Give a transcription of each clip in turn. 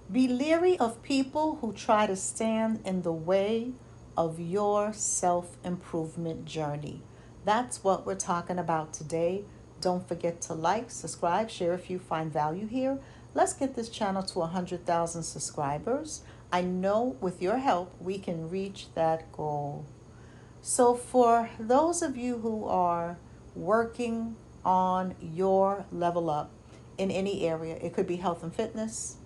Be leery of people who try to stand in the way of your self improvement journey. That's what we're talking about today. Don't forget to like, subscribe, share if you find value here. Let's get this channel to 100,000 subscribers. I know with your help, we can reach that goal. So, for those of you who are working on your level up in any area, it could be health and fitness,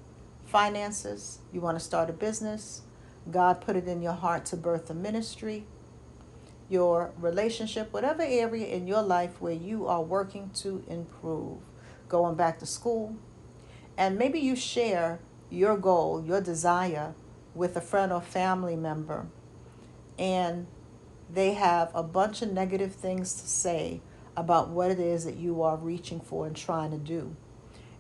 finances, you want to start a business, God put it in your heart to birth a ministry, your relationship, whatever area in your life where you are working to improve, going back to school, and maybe you share your goal, your desire with a friend or family member, and they have a bunch of negative things to say about what it is that you are reaching for and trying to do.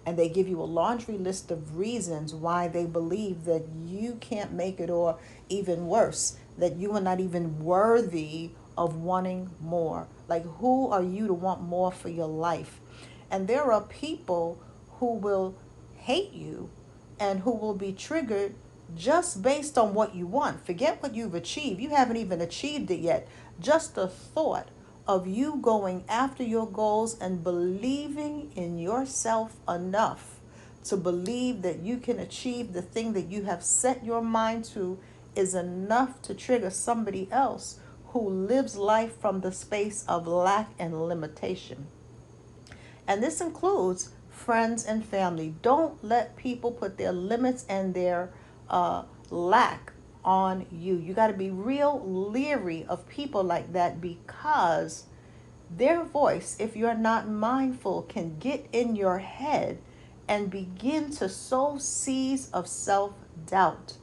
And they give you a laundry list of reasons why they believe that you can't make it, or even worse, that you are not even worthy of wanting more. Like, who are you to want more for your life? And there are people who will hate you and who will be triggered just based on what you want. Forget what you've achieved. You haven't even achieved it yet. Just the thought of you going after your goals and believing in yourself enough to believe that you can achieve the thing that you have set your mind to is enough to trigger somebody else who lives life from the space of lack and limitation. And this includes friends and family. Don't let people put their limits and their lack on you. You got to be real leery of people like that, because their voice, if you're not mindful, can get in your head and begin to sow seeds of self doubt.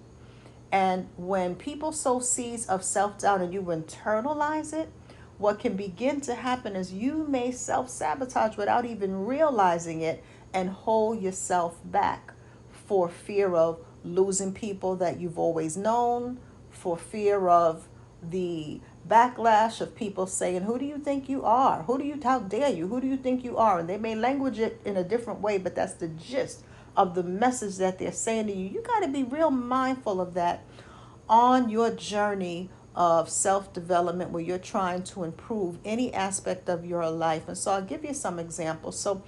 And when people sow seeds of self doubt and you internalize it, what can begin to happen is you may self sabotage without even realizing it and hold yourself back for fear of losing people that you've always known, for fear of the backlash of people saying, "Who do you think you are? Who do you, how dare you? Who do you think you are?" And they may language it in a different way, but that's the gist of the message that they're saying to you. You got to be real mindful of that on your journey of self development where you're trying to improve any aspect of your life. And so I'll give you some examples. So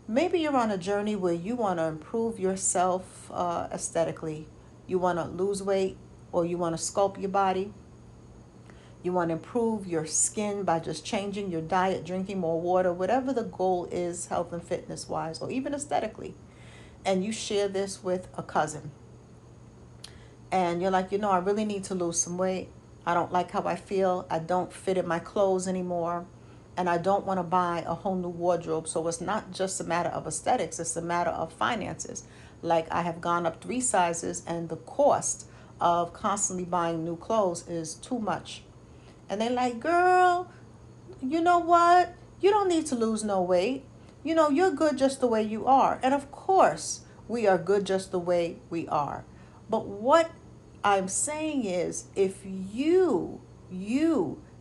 maybe you're on a journey where you want to improve yourself aesthetically. You want to lose weight, or you want to sculpt your body. You want to improve your skin by just changing your diet, drinking more water, whatever the goal is, health and fitness wise, or even aesthetically. And you share this with a cousin. And you're like, I really need to lose some weight. I don't like how I feel. I don't fit in my clothes anymore. And I don't want to buy a whole new wardrobe. So it's not just a matter of aesthetics, it's a matter of finances. Like, I have gone up 3 sizes, and the cost of constantly buying new clothes is too much. And they're like, "Girl, you know what? You don't need to lose no weight. You're good just the way you are." And of course, we are good just the way we are. But what I'm saying is, if you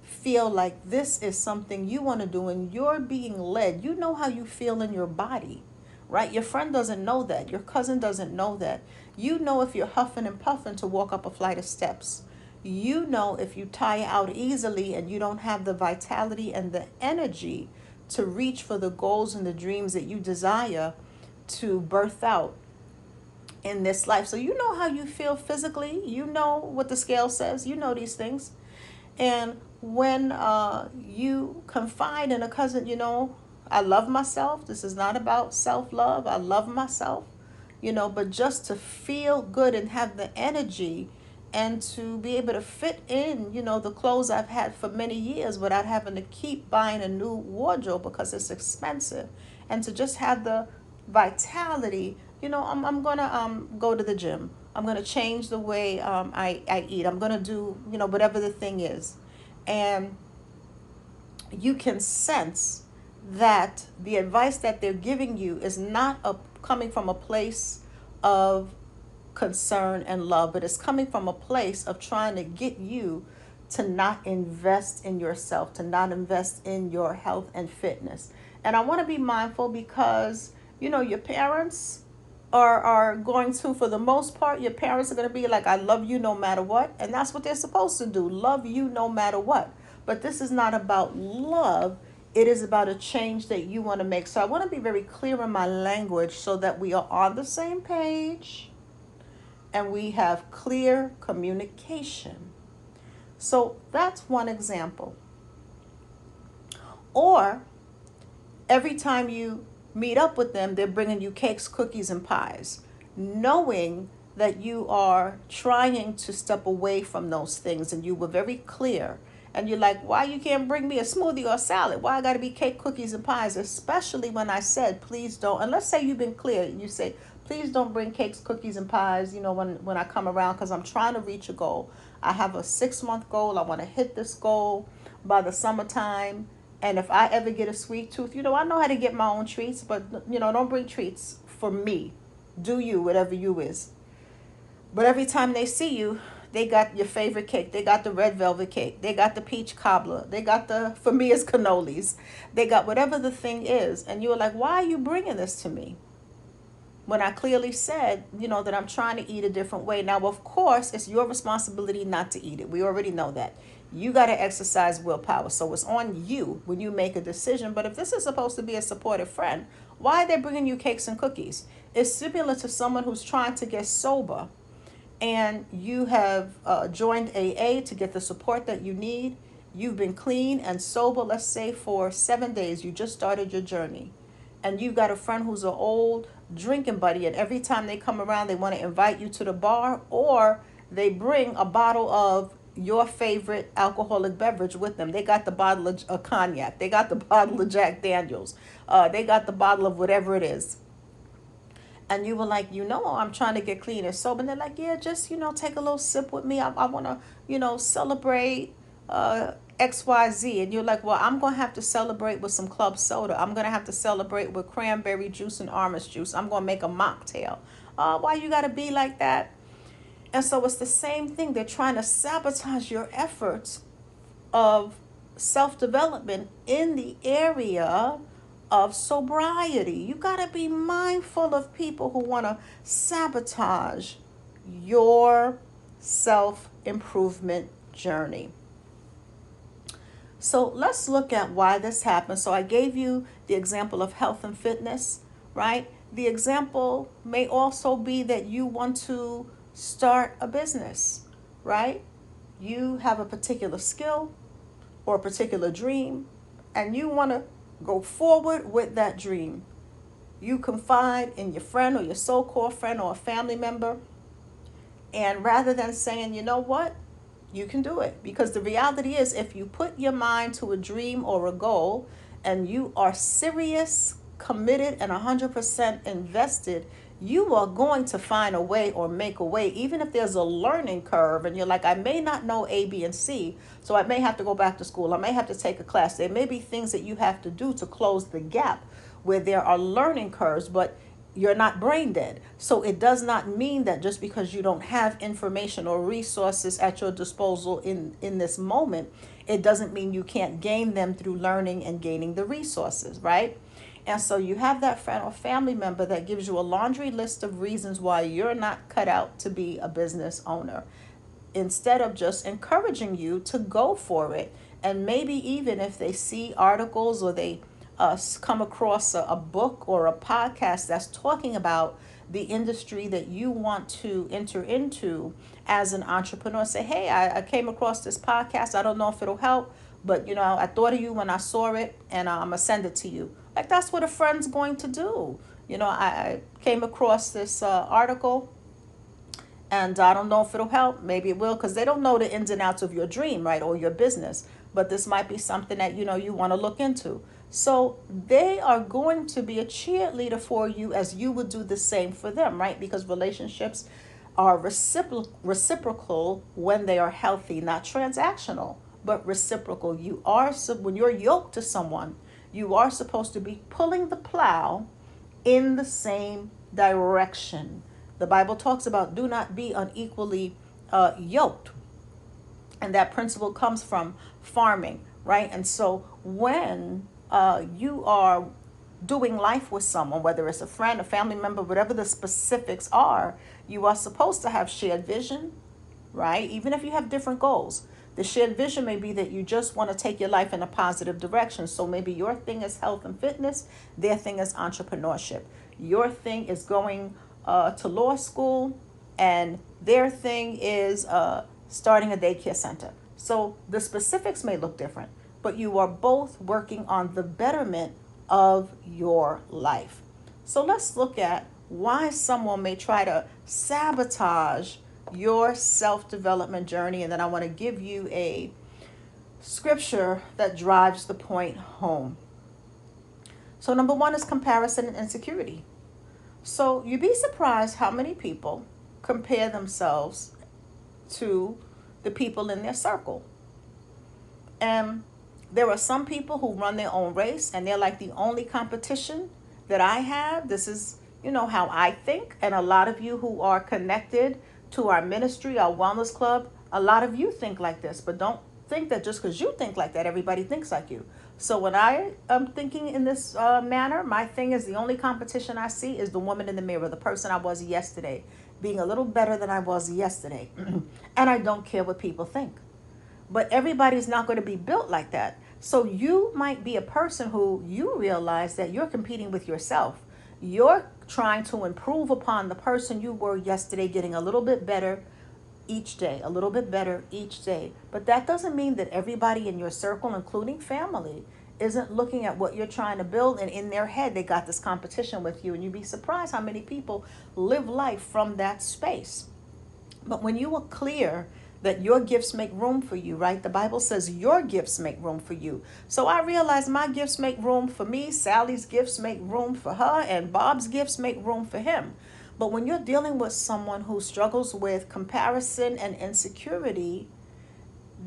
feel like this is something you want to do and you're being led, you know how you feel in your body, right? Your friend doesn't know that. Your cousin doesn't know that. You know if you're huffing and puffing to walk up a flight of steps. You know if you tire out easily and you don't have the vitality and the energy to reach for the goals and the dreams that you desire to birth out in this life. So you know how you feel physically. You know what the scale says. You know these things. And when you confide in a cousin, I love myself. This is not about self-love. I love myself, but just to feel good and have the energy and to be able to fit in, the clothes I've had for many years without having to keep buying a new wardrobe because it's expensive. And to just have the vitality, I'm going to go to the gym. I'm going to change the way I eat. I'm going to do, whatever the thing is. And you can sense that the advice that they're giving you is not coming from a place of concern and love, but it's coming from a place of trying to get you to not invest in yourself, to not invest in your health and fitness. And I want to be mindful because, your parents are going to, for the most part, your parents are going to be like, I love you no matter what. And that's what they're supposed to do, love you no matter what. But this is not about love. It is about a change that you want to make. So I want to be very clear in my language so that we are on the same page and we have clear communication. So that's one example. Or every time you meet up with them, they're bringing you cakes, cookies, and pies, knowing that you are trying to step away from those things, and you were very clear. And you're like, why you can't bring me a smoothie or a salad? Why I got to be cake, cookies, and pies? Especially when I said, please don't. And let's say you've been clear. You say, please don't bring cakes, cookies, and pies, when I come around, because I'm trying to reach a goal. I have a 6-month goal. I want to hit this goal by the summertime. And if I ever get a sweet tooth, I know how to get my own treats, but, don't bring treats for me. Do you, whatever you is. But every time they see you, they got your favorite cake. They got the red velvet cake. They got the peach cobbler. They got for me, it's cannolis. They got whatever the thing is. And you were like, why are you bringing this to me? When I clearly said, that I'm trying to eat a different way. Now, of course, it's your responsibility not to eat it. We already know that. You got to exercise willpower. So it's on you when you make a decision. But if this is supposed to be a supportive friend, why are they bringing you cakes and cookies? It's similar to someone who's trying to get sober and you have joined AA to get the support that you need. You've been clean and sober, let's say for 7 days. You just started your journey. And you've got a friend who's an old drinking buddy, and every time they come around, they want to invite you to the bar, or they bring a bottle of your favorite alcoholic beverage with them. They got the bottle of cognac. They got the bottle of Jack Daniels. They got the bottle of whatever it is. And you were like, I'm trying to get clean and sober. And they're like, yeah, just, take a little sip with me. I want to, celebrate XYZ. And you're like, well, I'm going to have to celebrate with some club soda. I'm going to have to celebrate with cranberry juice and orange juice. I'm going to make a mocktail. Why you got to be like that? And so it's the same thing. They're trying to sabotage your efforts of self-development in the area of sobriety. You got to be mindful of people who want to sabotage your self-improvement journey. So let's look at why this happens. So I gave you the example of health and fitness, right? The example may also be that you want to start a business, right? You have a particular skill or a particular dream, and you want to go forward with that dream. You confide in your friend or your so-called friend or a family member, and rather than saying, you know what, you can do it. Because the reality is, if you put your mind to a dream or a goal, and you are serious, committed, and 100% invested, you are going to find a way or make a way, even if there's a learning curve and you're like, I may not know A, B, and C, so I may have to go back to school. I may have to take a class. There may be things that you have to do to close the gap where there are learning curves, but you're not brain dead. So it does not mean that just because you don't have information or resources at your disposal in this moment, it doesn't mean you can't gain them through learning and gaining the resources, right? And so you have that friend or family member that gives you a laundry list of reasons why you're not cut out to be a business owner, instead of just encouraging you to go for it. And maybe even if they see articles or they come across a book or a podcast that's talking about the industry that you want to enter into as an entrepreneur, say, hey, I came across this podcast. I don't know if it'll help, but, I thought of you when I saw it, and I'm going to send it to you. Like, that's what a friend's going to do. I came across this article, and I don't know if it'll help. Maybe it will, because they don't know the ins and outs of your dream, right, or your business. But this might be something that, you want to look into. So they are going to be a cheerleader for you, as you would do the same for them, right? Because relationships are reciprocal when they are healthy, not transactional, but reciprocal. When you're yoked to someone, you are supposed to be pulling the plow in the same direction. The Bible talks about do not be unequally yoked. And that principle comes from farming, right? And so when you are doing life with someone, whether it's a friend, a family member, whatever the specifics are, you are supposed to have shared vision, right? Even if you have different goals. The shared vision may be that you just want to take your life in a positive direction. So maybe your thing is health and fitness, their thing is entrepreneurship. Your thing is going to law school, and their thing is starting a daycare center. So the specifics may look different, but you are both working on the betterment of your life. So let's look at why someone may try to sabotage your self-development journey, and then I want to give you a scripture that drives the point home. So number one is comparison and insecurity. So you'd be surprised how many people compare themselves to the people in their circle. And there are some people who run their own race, and they're like, the only competition that I have, this is, how I think. And a lot of you who are connected to our ministry, our wellness club, a lot of you think like this, but don't think that just because you think like that, everybody thinks like you. So when I am thinking in this manner, my thing is the only competition I see is the woman in the mirror, the person I was yesterday, being a little better than I was yesterday. And I don't care what people think. But everybody's not going to be built like that. So you might be a person who you realize that you're competing with yourself. You're trying to improve upon the person you were yesterday, getting a little bit better each day, a little bit better each day. But that doesn't mean that everybody in your circle, including family, isn't looking at what you're trying to build, and in their head they got this competition with you. And you'd be surprised how many people live life from that space. But when you are clear that your gifts make room for you, right? The Bible says your gifts make room for you. So I realize my gifts make room for me, Sally's gifts make room for her, and Bob's gifts make room for him. But when you're dealing with someone who struggles with comparison and insecurity,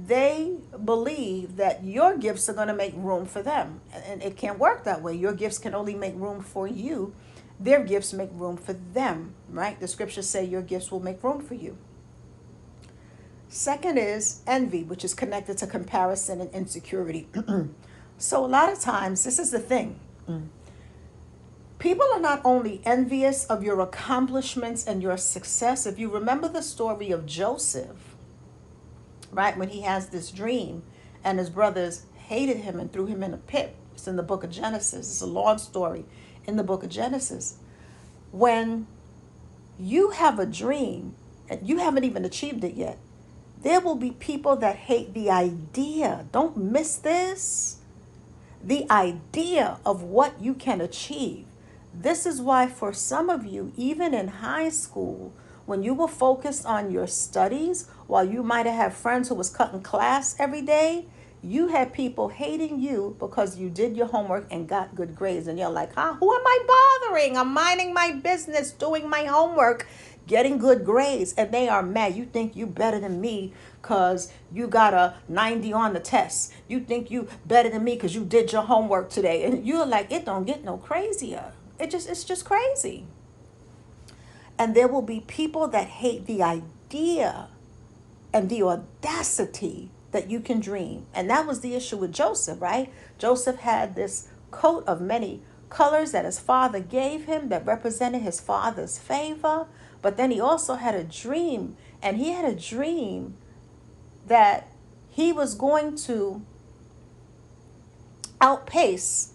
they believe that your gifts are going to make room for them. And it can't work that way. Your gifts can only make room for you. Their gifts make room for them, right? The scriptures say your gifts will make room for you. Second is envy, which is connected to comparison and insecurity. So a lot of times, this is the thing. People are not only envious of your accomplishments and your success. If you remember the story of Joseph, right, when he has this dream and his brothers hated him and threw him in a pit. It's in the book of Genesis. It's a long story in the book of Genesis. When you have a dream and you haven't even achieved it yet, there will be people that hate the idea. Don't miss this. The idea of what you can achieve. This is why for some of you, even in high school, when you were focused on your studies, while you might have had friends who was cutting class every day, you had people hating you because you did your homework and got good grades. And you're like, who am I bothering? I'm minding my business, doing my homework, getting good grades. And they are mad. You think you better than me because you got a 90 on the test. You think you better than me because you did your homework today. And you're like, it don't get no crazier. It's just crazy. And there will be people that hate the idea and the audacity that you can dream. And that was the issue with Joseph, right? Joseph had this coat of many colors that his father gave him that represented his father's favor. But then he also had a dream, and he had a dream that he was going to outpace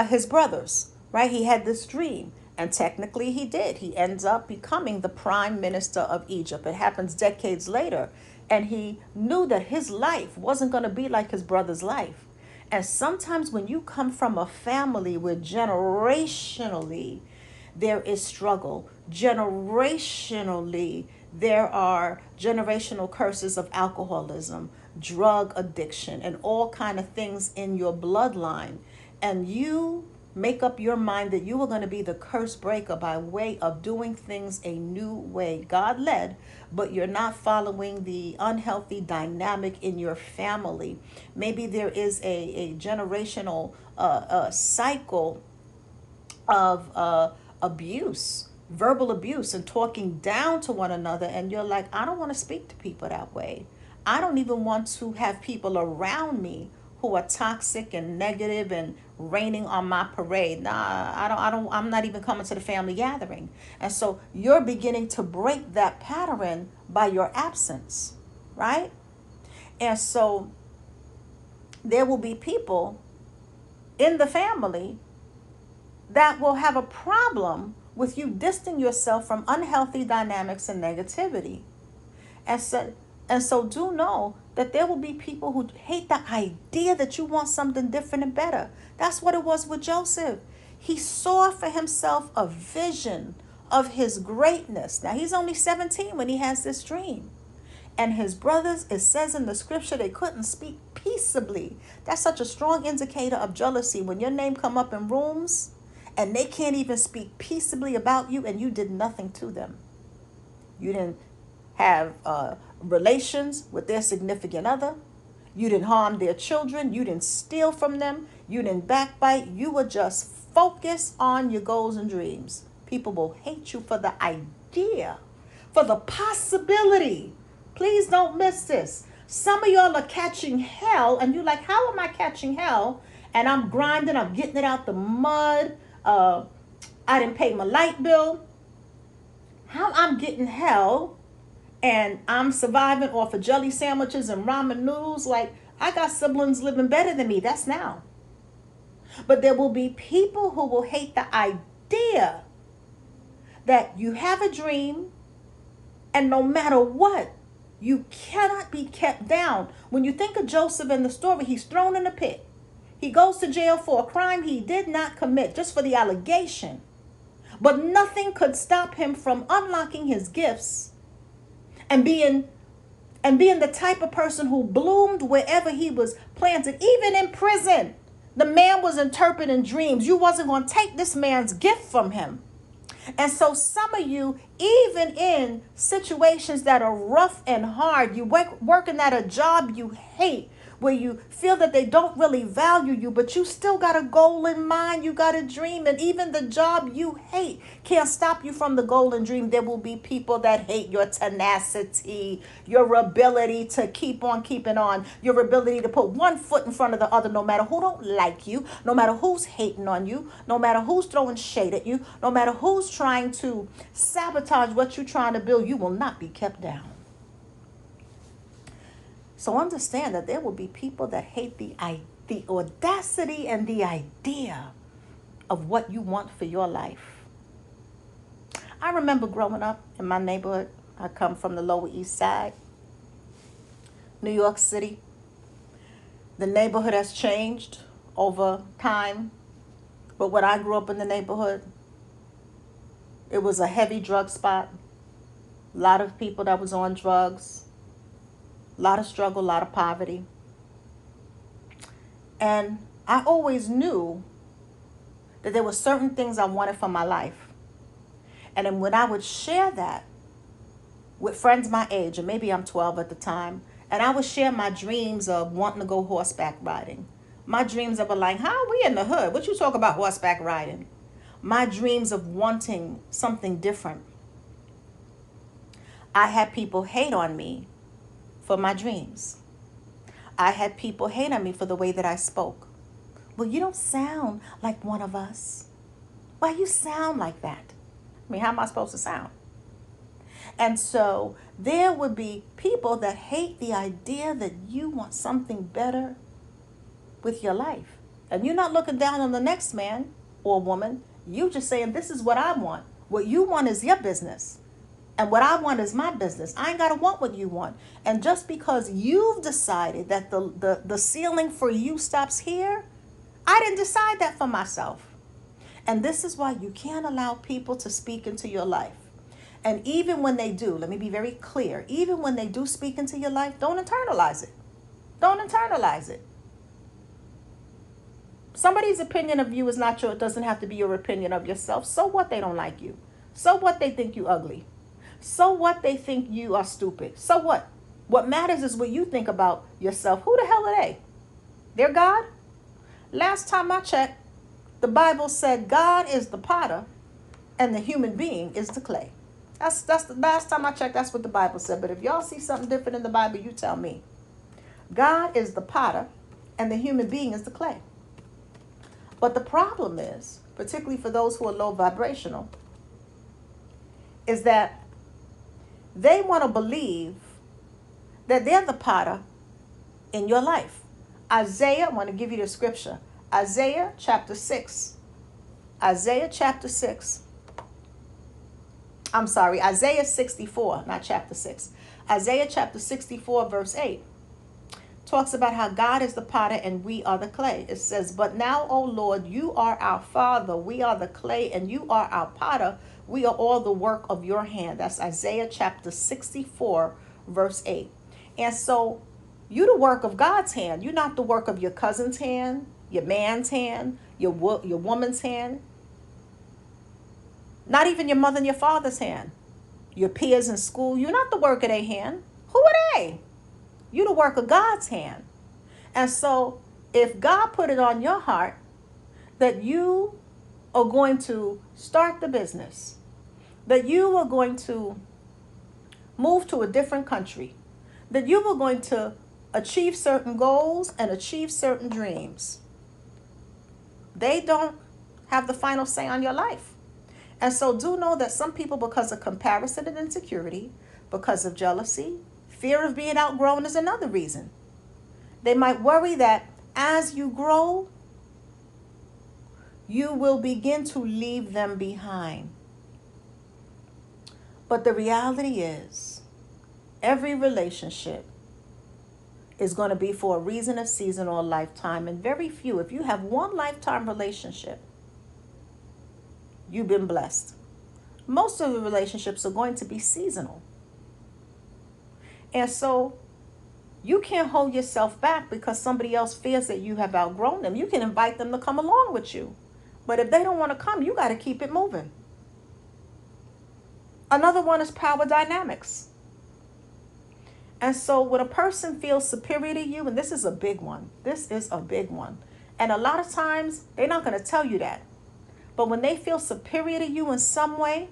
his brothers, right? He had this dream. And technically he did. He ends up becoming the prime minister of Egypt. It happens decades later. And he knew that his life wasn't going to be like his brother's life. And sometimes when you come from a family where generationally there is struggle, generationally there are generational curses of alcoholism, drug addiction, and all kind of things in your bloodline, and you make up your mind that you are going to be the curse breaker by way of doing things a new way, God led, but you're not following the unhealthy dynamic in your family. Maybe there is a generational cycle of abuse, verbal abuse, and talking down to one another. And you're like, I don't want to speak to people that way. I don't even want to have people around me who are toxic and negative and raining on my parade. Nah, I'm not even coming to the family gathering. And so you're beginning to break that pattern by your absence, right? And so there will be people in the family that will have a problem with you distancing yourself from unhealthy dynamics and negativity. And so, do know that there will be people who hate the idea that you want something different and better. That's what it was with Joseph. He saw for himself a vision of his greatness. Now, he's only 17 when he has this dream. And his brothers, it says in the scripture, they couldn't speak peaceably. That's such a strong indicator of jealousy. When your name come up in rooms and they can't even speak peaceably about you and you did nothing to them. You didn't have relations with their significant other. You didn't harm their children. You didn't steal from them. You didn't backbite. You were just focused on your goals and dreams. People will hate you for the idea, for the possibility. Please don't miss this. Some of y'all are catching hell and you're like, how am I catching hell? And I'm grinding, I'm getting it out the mud. I didn't pay my light bill. How I'm getting hell and I'm surviving off of jelly sandwiches and ramen noodles. Like, I got siblings living better than me. That's now. But there will be people who will hate the idea that you have a dream and no matter what, you cannot be kept down. When you think of Joseph in the story, he's thrown in a pit. He goes to jail for a crime he did not commit, just for the allegation. But nothing could stop him from unlocking his gifts and being the type of person who bloomed wherever he was planted, even in prison. The man was interpreting dreams. You wasn't going to take this man's gift from him. And so some of you, even in situations that are rough and hard, you working at a job you hate, where you feel that they don't really value you, but you still got a goal in mind, you got a dream, and even the job you hate can't stop you from the goal and dream. There will be people that hate your tenacity, your ability to keep on keeping on, your ability to put one foot in front of the other, no matter who don't like you, no matter who's hating on you, no matter who's throwing shade at you, no matter who's trying to sabotage what you're trying to build. You will not be kept down. So understand that there will be people that hate the audacity and the idea of what you want for your life. I remember growing up in my neighborhood. I come from the Lower East Side, New York City. The neighborhood has changed over time. But when I grew up in the neighborhood, it was a heavy drug spot. A lot of people that was on drugs. A lot of struggle, a lot of poverty. And I always knew that there were certain things I wanted for my life. And then when I would share that with friends my age, and maybe I'm 12 at the time, and I would share my dreams of wanting to go horseback riding. My dreams of like, how are we in the hood? What you talk about horseback riding? My dreams of wanting something different. I had people hate on me for my dreams. I had people hate on me for the way that I spoke. Well, you don't sound like one of us. Why you sound like that? I mean, how am I supposed to sound? And so there would be people that hate the idea that you want something better with your life. And you're not looking down on the next man or woman. You just saying, this is what I want. What you want is your business. And what I want is my business. I ain't got to want what you want. And just because you've decided that the ceiling for you stops here, I didn't decide that for myself. And this is why you can't allow people to speak into your life. And even when they do, let me be very clear, even when they do speak into your life, don't internalize it. Don't internalize it. Somebody's opinion of you is not your, it doesn't have to be your opinion of yourself. So what they don't like you? So what they think you ugly? So what they think you are stupid? So what? What matters is what you think about yourself. Who the hell are they? They're God? Last time I checked, the Bible said God is the potter and the human being is the clay. That's the last time I checked, that's what the Bible said. But if y'all see something different in the Bible, you tell me. God is the potter and the human being is the clay. But the problem is, particularly for those who are low vibrational, is that they want to believe that they're the potter in your life. Isaiah, I want to give you the scripture. Isaiah chapter 6. Isaiah chapter 6. I'm sorry, Isaiah 64, not chapter 6. Isaiah chapter 64, verse 8 talks about how God is the potter and we are the clay. It says, "But now, O Lord, you are our Father. We are the clay and you are our potter. We are all the work of your hand." That's Isaiah chapter 64, verse 8. And so you the work of God's hand. You're not the work of your cousin's hand, your man's hand, your woman's hand. Not even your mother and your father's hand. Your peers in school, you're not the work of their hand. Who are they? You're the work of God's hand. And so if God put it on your heart that you are going to start the business, that you are going to move to a different country, that you are going to achieve certain goals and achieve certain dreams, they don't have the final say on your life. And so do know that some people, because of comparison and insecurity, because of jealousy, fear of being outgrown is another reason. They might worry that as you grow, you will begin to leave them behind. But the reality is, every relationship is going to be for a reason, a season, or a lifetime. And very few, if you have one lifetime relationship, you've been blessed. Most of the relationships are going to be seasonal. And so you can't hold yourself back because somebody else fears that you have outgrown them. You can invite them to come along with you. But if they don't want to come, you got to keep it moving. Another one is power dynamics. And so when a person feels superior to you, and this is a big one. This is a big one. And a lot of times they're not going to tell you that. But when they feel superior to you in some way,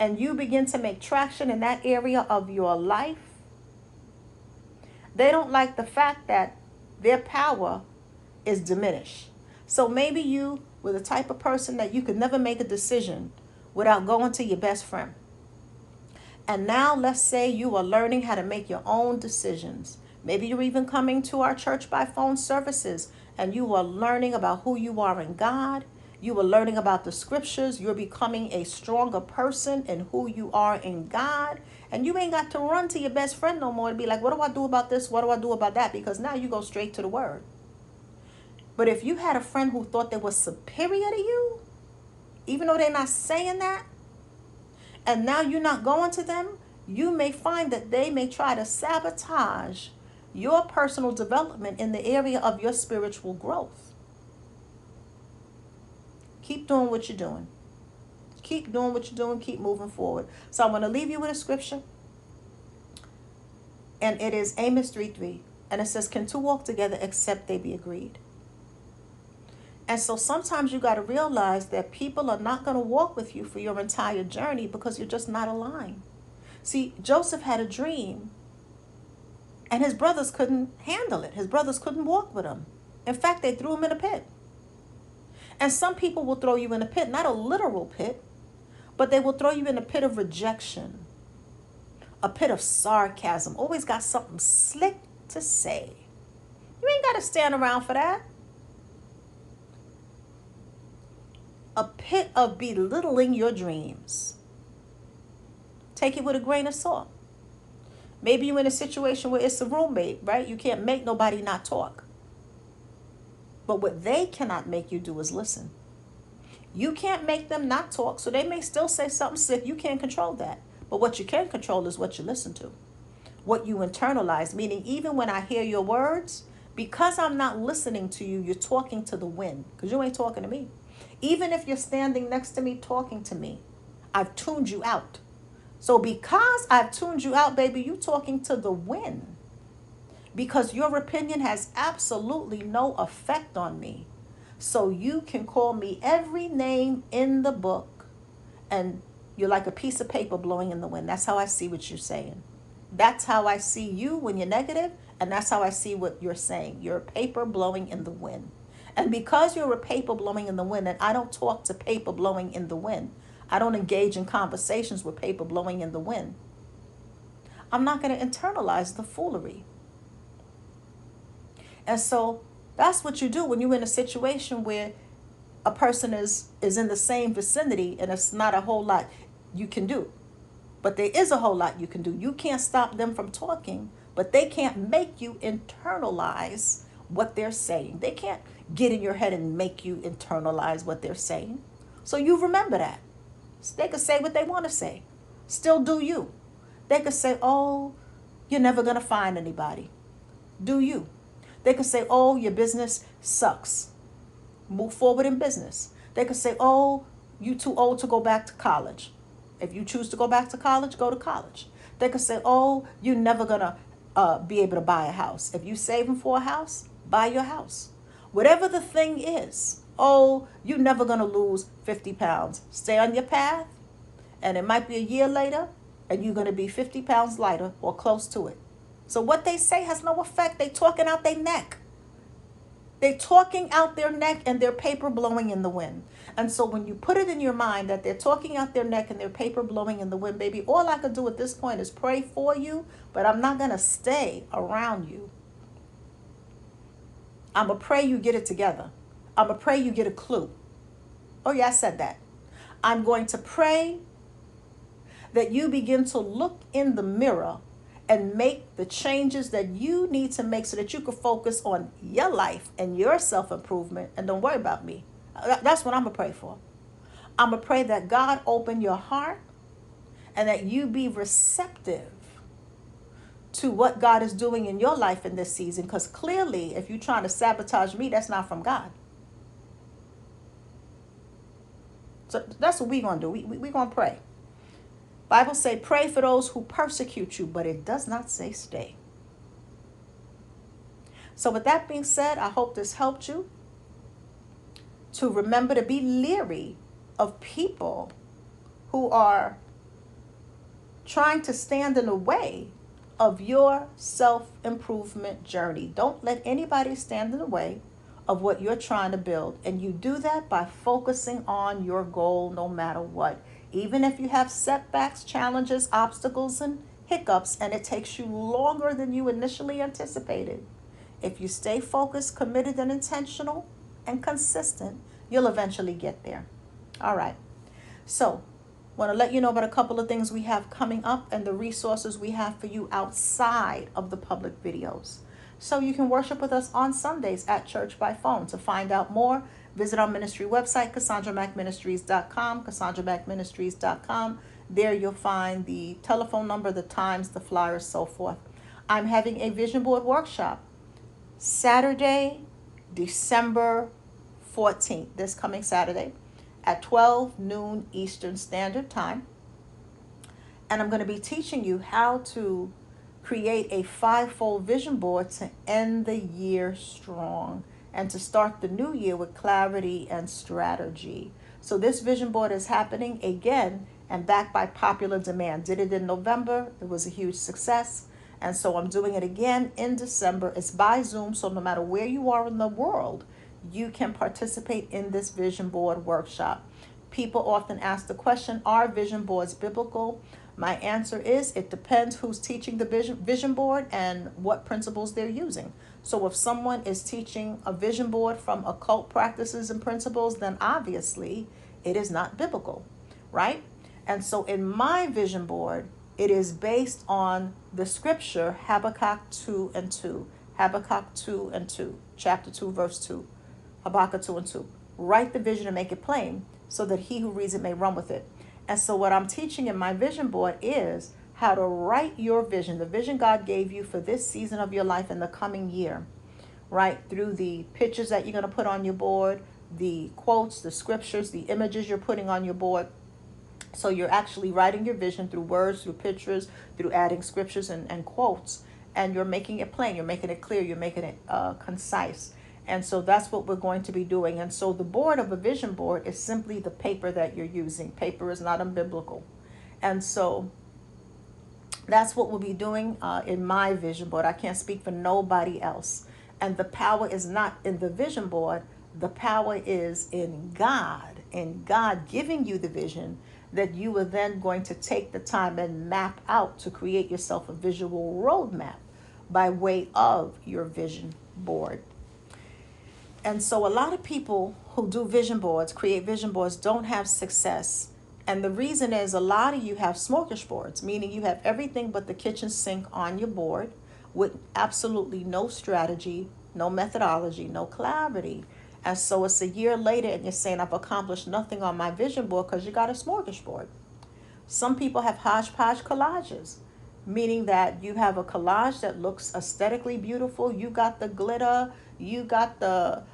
and you begin to make traction in that area of your life, they don't like the fact that their power is diminished. So maybe you were the type of person that you could never make a decision without going to your best friend. And now let's say you are learning how to make your own decisions. Maybe you're even coming to our church by phone services and you are learning about who you are in God. You are learning about the scriptures. You're becoming a stronger person in who you are in God. And you ain't got to run to your best friend no more to be like, what do I do about this? What do I do about that? Because now you go straight to the word. But if you had a friend who thought they were superior to you, even though they're not saying that, and now you're not going to them, you may find that they may try to sabotage your personal development in the area of your spiritual growth. Keep doing what you're doing. Keep doing what you're doing. Keep moving forward. So I'm going to leave you with a scripture. And it is Amos 3:3. And it says, "Can two walk together except they be agreed?" And so sometimes you got to realize that people are not going to walk with you for your entire journey because you're just not aligned. See, Joseph had a dream and his brothers couldn't handle it. His brothers couldn't walk with him. In fact, they threw him in a pit. And some people will throw you in a pit, not a literal pit, but they will throw you in a pit of rejection, a pit of sarcasm, always got something slick to say. You ain't got to stand around for that. A pit of belittling your dreams. Take it with a grain of salt. Maybe you're in a situation where it's a roommate, right? You can't make nobody not talk. But what they cannot make you do is listen. You can't make them not talk, so they may still say something sick. You can't control that. But what you can control is what you listen to, what you internalize, meaning even when I hear your words, because I'm not listening to you, you're talking to the wind, because you ain't talking to me. Even if you're standing next to me talking to me, I've tuned you out. So because I've tuned you out, baby, you talking to the wind. Because your opinion has absolutely no effect on me. So you can call me every name in the book and you're like a piece of paper blowing in the wind. That's how I see what you're saying. That's how I see you when you're negative, And that's how I see what you're saying. You're a paper blowing in the wind. And because you're a paper blowing in the wind, and I don't talk to paper blowing in the wind, I don't engage in conversations with paper blowing in the wind, I'm not going to internalize the foolery. And so that's what you do when you're in a situation where a person is in the same vicinity and it's not a whole lot you can do. But there is a whole lot you can do. You can't stop them from talking, but they can't make you internalize what they're saying. They can't get in your head and make you internalize what they're saying. So you remember that. They could say what they want to say. Still do you. They could say, oh, you're never going to find anybody. Do you. They could say, oh, your business sucks. Move forward in business. They could say, oh, you too old to go back to college. If you choose to go back to college, go to college. They could say, oh, you're never going to be able to buy a house. If you're saving for a house, buy your house. Whatever the thing is, oh, you're never going to lose 50 pounds. Stay on your path, and it might be a year later, and you're going to be 50 pounds lighter or close to it. So what they say has no effect. They talking out their neck. They're talking out their neck and their paper blowing in the wind. And so when you put it in your mind that they're talking out their neck and their paper blowing in the wind, baby, all I could do at this point is pray for you, but I'm not going to stay around you. I'm going to pray you get it together. I'm going to pray you get a clue. Oh, yeah, I said that. I'm going to pray that you begin to look in the mirror and make the changes that you need to make so that you can focus on your life and your self-improvement and don't worry about me. That's what I'm going to pray for. I'm going to pray that God open your heart and that you be receptive to what God is doing in your life in this season, because clearly if you're trying to sabotage me, that's not from God. So that's what we're going to do. We're going to pray. Bible say pray for those who persecute you, but it does not say stay. So with that being said, I hope this helped you to remember to be leery of people who are trying to stand in the way of your self-improvement journey. Don't let anybody stand in the way of what you're trying to build. And you do that by focusing on your goal no matter what. Even if you have setbacks, challenges, obstacles, and hiccups, and it takes you longer than you initially anticipated, if you stay focused, committed, and intentional, and consistent, you'll eventually get there. All right. So, want to let you know about a couple of things we have coming up and the resources we have for you outside of the public videos. So you can worship with us on Sundays at church by phone. To find out more, visit our ministry website, CassandraMacMinistries.com, CassandraMacMinistries.com. There you'll find the telephone number, the times, the flyers, so forth. I'm having a vision board workshop Saturday, December 14th, this coming Saturday at 12 noon Eastern Standard Time. And I'm going to be teaching you how to create a fivefold vision board to end the year strong and to start the new year with clarity and strategy. So this vision board is happening again and backed by popular demand. Did it in November. It was a huge success. And so I'm doing it again in December. It's by Zoom, so no matter where you are in the world, you can participate in this vision board workshop. People often ask the question, are vision boards biblical? My answer is it depends who's teaching the vision board and what principles they're using. So if someone is teaching a vision board from occult practices and principles, then obviously it is not biblical, right? And so in my vision board, it is based on the scripture Habakkuk 2 and 2. Habakkuk 2 and 2. Chapter 2, verse 2. Habakkuk 2 and 2. Write the vision and make it plain so that he who reads it may run with it. And so what I'm teaching in my vision board is how to write your vision, the vision God gave you for this season of your life in the coming year, right? Through the pictures that you're going to put on your board, the quotes, the scriptures, the images you're putting on your board. So you're actually writing your vision through words, through pictures, through adding scriptures and quotes, and you're making it plain, you're making it clear, you're making it concise. And so that's what we're going to be doing. And so the board of a vision board is simply the paper that you're using. Paper is not unbiblical. And so That's what we'll be doing in my vision board. I can't speak for nobody else. And the power is not in the vision board. The power is in God giving you the vision that you are then going to take the time and map out to create yourself a visual roadmap by way of your vision board. And so a lot of people who do vision boards, create vision boards, don't have success. And the reason is a lot of you have smorgasbords, meaning you have everything but the kitchen sink on your board with absolutely no strategy, no methodology, no clarity. And so it's a year later and you're saying, I've accomplished nothing on my vision board because you got a smorgasbord. Some people have hodgepodge collages, meaning that you have a collage that looks aesthetically beautiful. You got the glitter, you got the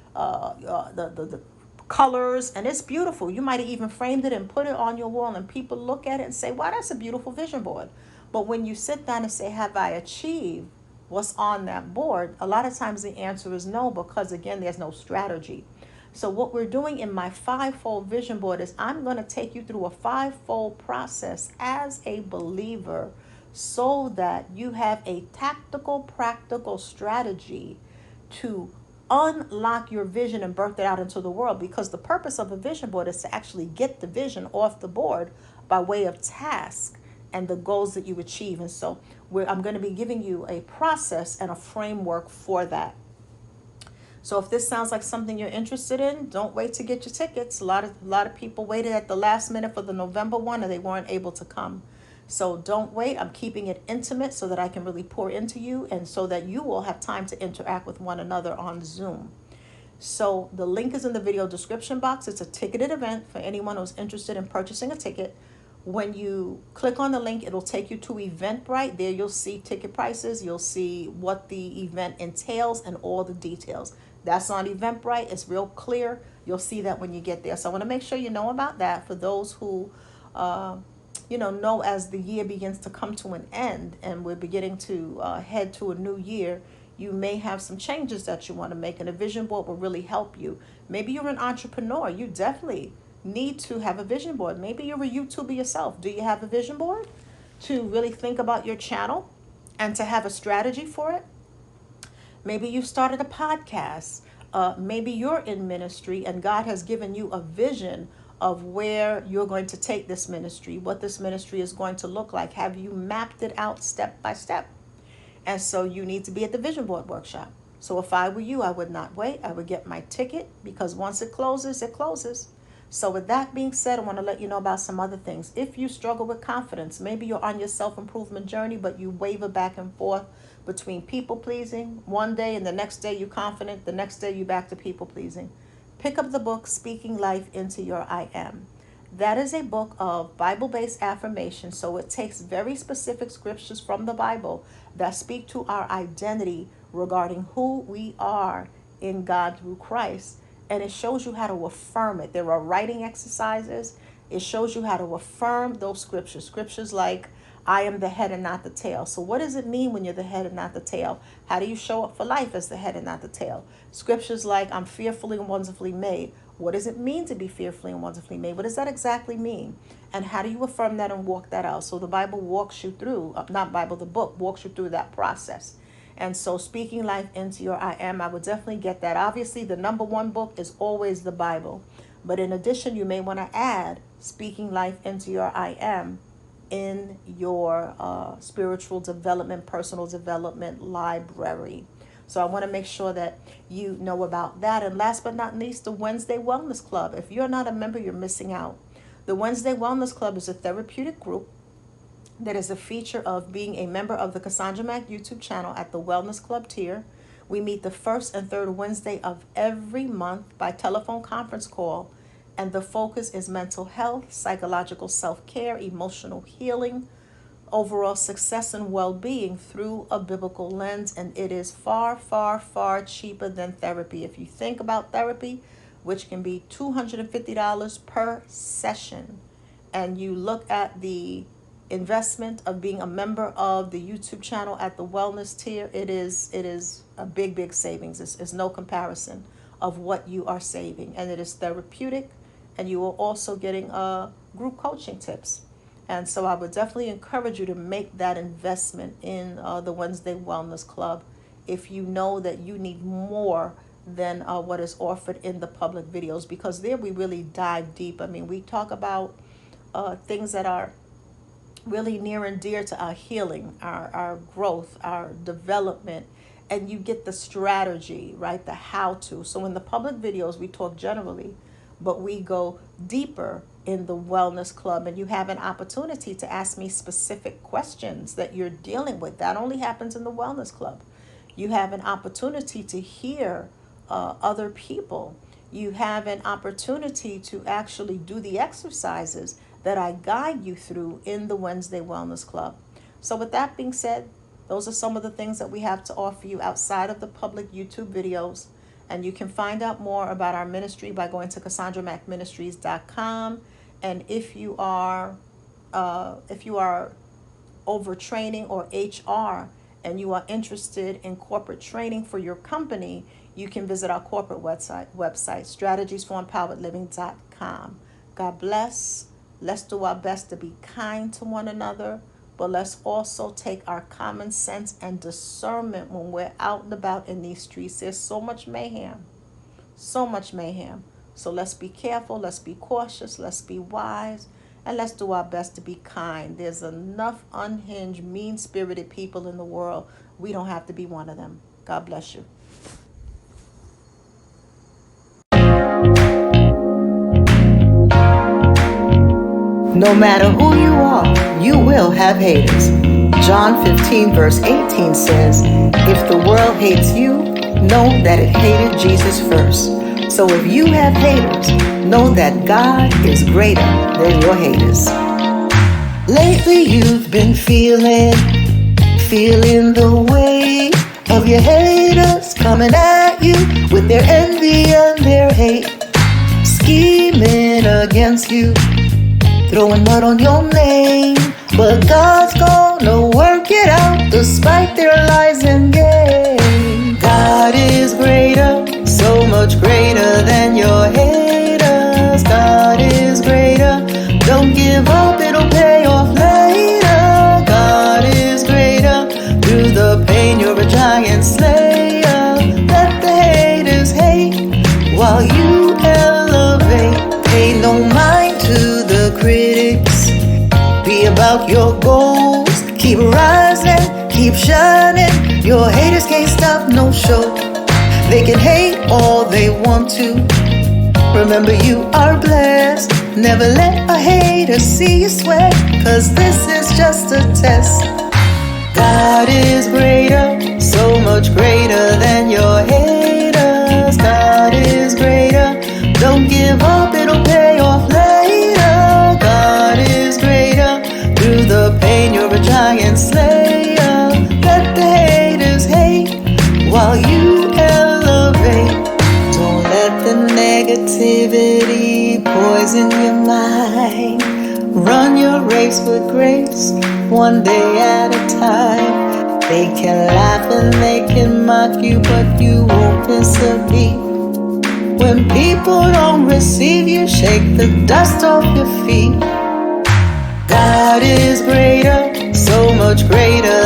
colors, and it's beautiful. You might have even framed it and put it on your wall, and people look at it and say, wow, that's a beautiful vision board. But when you sit down and say, have I achieved what's on that board? A lot of times the answer is no, because again, there's no strategy. So what we're doing in my fivefold vision board is I'm going to take you through a fivefold process as a believer so that you have a tactical, practical strategy to unlock your vision and birth it out into the world, because the purpose of a vision board is to actually get the vision off the board by way of task and the goals that you achieve. And so I'm going to be giving you a process and a framework for that. So if this sounds like something you're interested in, don't wait to get your tickets. A lot of people waited at the last minute for the November one and they weren't able to come. So don't wait. I'm keeping it intimate so that I can really pour into you and so that you will have time to interact with one another on Zoom. So the link is in the video description box. It's a ticketed event for anyone who's interested in purchasing a ticket. When you click on the link, it'll take you to Eventbrite. There you'll see ticket prices. You'll see what the event entails and all the details. That's on Eventbrite. It's real clear. You'll see that when you get there. So I want to make sure you know about that for those who know as the year begins to come to an end and we're beginning to head to a new year, you may have some changes that you want to make, and a vision board will really help you. Maybe you're an entrepreneur. You definitely need to have a vision board. Maybe you're a YouTuber yourself. Do you have a vision board to really think about your channel and to have a strategy for it? Maybe you started a podcast. Maybe you're in ministry and God has given you a vision of where you're going to take this ministry, what this ministry is going to look like. Have you mapped it out step by step? And so you need to be at the vision board workshop. So if I were you, I would not wait. I would get my ticket, because once it closes, it closes. So with that being said, I want to let you know about some other things. If you struggle with confidence, maybe you're on your self-improvement journey, but you waver back and forth between people-pleasing one day and the next day you're confident, the next day you're back to people-pleasing. Pick up the book, Speaking Life into Your I Am. That is a book of Bible-based affirmation, so it takes very specific scriptures from the Bible that speak to our identity regarding who we are in God through Christ, and it shows you how to affirm it. There are writing exercises. It shows you how to affirm those scriptures. Scriptures like, I am the head and not the tail. So what does it mean when you're the head and not the tail? How do you show up for life as the head and not the tail? Scriptures like, I'm fearfully and wonderfully made. What does it mean to be fearfully and wonderfully made? What does that exactly mean? And how do you affirm that and walk that out? So the Bible walks you through, the book walks you through that process. And so Speaking Life into Your I Am, I would definitely get that. Obviously, the number one book is always the Bible. But in addition, you may want to add Speaking Life into Your I Am in your spiritual development, personal development library. So I want to make sure that you know about that. And last but not least, the Wednesday Wellness Club. If you're not a member, you're missing out. The Wednesday Wellness Club is a therapeutic group that is a feature of being a member of the Cassandra Mack YouTube channel at the Wellness Club tier. We meet the first and third Wednesday of every month by telephone conference call. And the focus is mental health, psychological self-care, emotional healing, overall success and well-being through a biblical lens. And it is far, far, far cheaper than therapy. If you think about therapy, which can be $250 per session, and you look at the investment of being a member of the YouTube channel at the wellness tier, it is a big savings. It's no comparison of what you are saving. And it is therapeutic. And you are also getting group coaching tips. And so I would definitely encourage you to make that investment in the Wednesday Wellness Club if you know that you need more than what is offered in the public videos, because there we really dive deep. I mean, we talk about things that are really near and dear to our healing, our growth, our development, and you get the strategy, right? The how to. So in the public videos, we talk generally, but we go deeper in the Wellness Club, and you have an opportunity to ask me specific questions that you're dealing with. That only happens in the Wellness Club. You have an opportunity to hear other people. You have an opportunity to actually do the exercises that I guide you through in the Wednesday Wellness Club. So with that being said, those are some of the things that we have to offer you outside of the public YouTube videos. And you can find out more about our ministry by going to CassandraMacMinistries.com. And if you are overtraining or HR, and you are interested in corporate training for your company, you can visit our corporate website, strategiesfoремpoweredliving.com. God bless. Let's do our best to be kind to one another, but let's also take our common sense and discernment when we're out and about in these streets. There's so much mayhem, so much mayhem. So let's be careful, let's be cautious, let's be wise, and let's do our best to be kind. There's enough unhinged, mean-spirited people in the world. We don't have to be one of them. God bless you. No matter who you are, you will have haters. John 15 verse 18 says, if the world hates you, know that it hated Jesus first. So if you have haters, know that God is greater than your haters. Lately you've been feeling the weight of your haters coming at you with their envy and their hate, scheming against you, throwing mud on your name. But God's gonna work it out despite their lies and game. God is greater, so much greater than your haters. God is greater, don't give up, it'll pay off later. God is greater, through the pain you're a giant slayer. Let the haters hate while you elevate. Pay no mind to the critics, be about your goals. Keep rising, keep shining. Your haters can't stop no show. They can hate all they want to. Remember you are blessed. Never let a hater see you sweat, cause this is just a test. God is greater, so much greater than your haters. God is greater, don't give up, it'll pay off later. God is greater, through the pain you're a giant slayer. Let the haters hate while you elevate. Don't let the negativity poison your mind. Run your race with grace, one day at a time. They can laugh and they can mock you, but you won't miss a beat. When people don't receive you, shake the dust off your feet. God is greater, so much greater